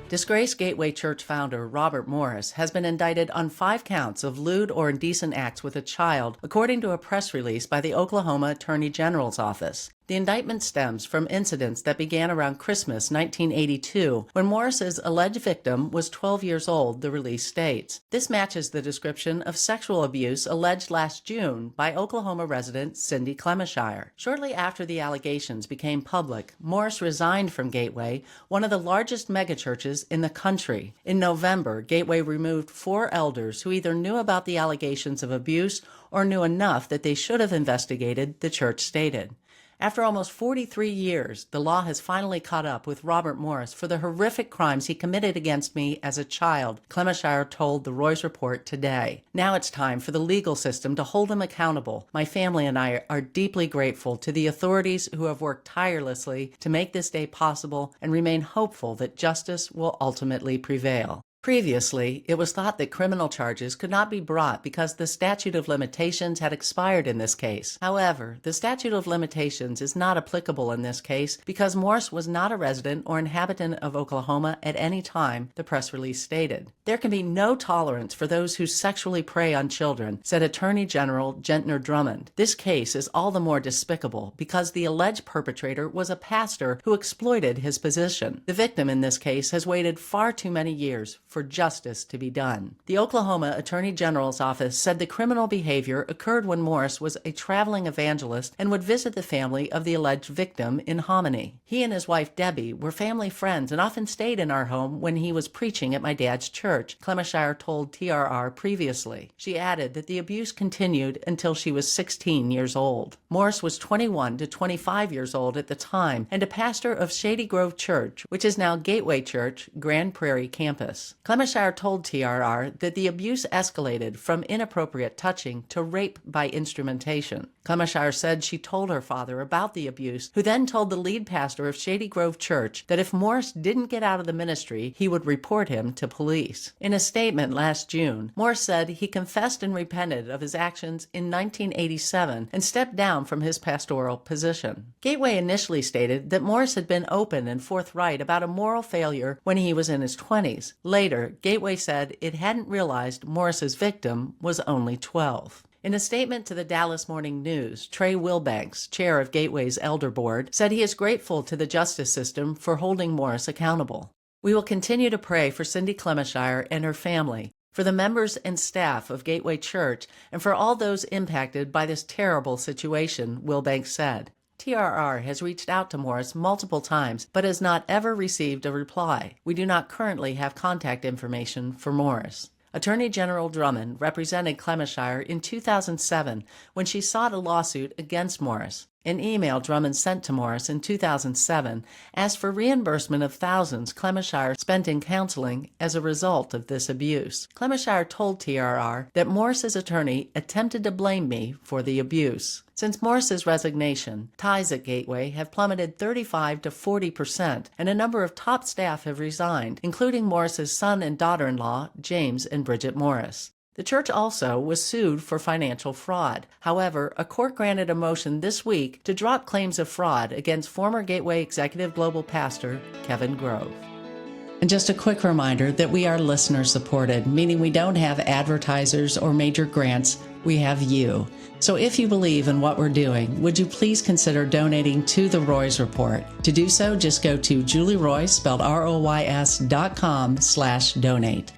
Disgraced Gateway Church founder Robert Morris has been indicted on 5 counts of lewd or indecent acts with a child, according to a press release by the Oklahoma Attorney General's office. The indictment stems from incidents that began around Christmas 1982, when Morris's alleged victim was 12 years old, the release states. This matches the description of sexual abuse alleged last June by Oklahoma resident Cindy Clemishire. Shortly after the allegations became public, Morris resigned from Gateway, one of the largest megachurches in the country. In November, Gateway removed 4 elders who either knew about the allegations of abuse or knew enough that they should have investigated, the church stated. After almost 43 years, the law has finally caught up with Robert Morris for the horrific crimes he committed against me as a child, Clemishire told the Roy's Report today. Now it's time for the legal system to hold him accountable. My family and I are deeply grateful to the authorities who have worked tirelessly to make this day possible and remain hopeful that justice will ultimately prevail. Previously, it was thought that criminal charges could not be brought because the statute of limitations had expired in this case. However, the statute of limitations is not applicable in this case because Morris was not a resident or inhabitant of Oklahoma at any time, the press release stated. There can be no tolerance for those who sexually prey on children, said Attorney General Gentner Drummond. This case is all the more despicable because the alleged perpetrator was a pastor who exploited his position. The victim in this case has waited far too many years for justice to be done. The Oklahoma Attorney General's office said the criminal behavior occurred when Morris was a traveling evangelist and would visit the family of the alleged victim in Hominy. He and his wife Debbie were family friends and often stayed in our home when he was preaching at my dad's church, Clemishire told TRR previously. She added that the abuse continued until she was 16 years old. Morris was 21 to 25 years old at the time and a pastor of Shady Grove Church, which is now Gateway Church, Grand Prairie campus. Clemishire told TRR that the abuse escalated from inappropriate touching to rape by instrumentation. Clemishire said she told her father about the abuse, who then told the lead pastor of Shady Grove Church that if Morris didn't get out of the ministry, he would report him to police. In a statement last June, Morris said he confessed and repented of his actions in 1987 and stepped down from his pastoral position. Gateway initially stated that Morris had been open and forthright about a moral failure when he was in his 20s. Later, Gateway said it hadn't realized Morris's victim was only 12. In a statement to the Dallas Morning News, Trey Wilbanks, chair of Gateway's Elder Board, said he is grateful to the justice system for holding Morris accountable. We will continue to pray for Cindy Clemishire and her family, for the members and staff of Gateway Church, and for all those impacted by this terrible situation, Wilbanks said. TRR has reached out to Morris multiple times, but has not ever received a reply. We do not currently have contact information for Morris. Attorney General Drummond represented Clemishire in 2007 when she sought a lawsuit against Morris. An email Drummond sent to Morris in 2007 asked for reimbursement of thousands Clemishire spent in counseling as a result of this abuse. Clemishire told TRR that Morris's attorney attempted to blame me for the abuse. Since Morris's resignation, ties at Gateway have plummeted 35% to 40%, and a number of top staff have resigned, including Morris's son and daughter-in-law, James and Bridget Morris. The church also was sued for financial fraud. However, a court granted a motion this week to drop claims of fraud against former Gateway Executive Global Pastor Kevin Grove. And just a quick reminder that we are listener-supported, meaning we don't have advertisers or major grants. We have you. So if you believe in what we're doing, would you please consider donating to the Roy's Report? To do so, just go to julieroy, spelled ROYS.com/donate.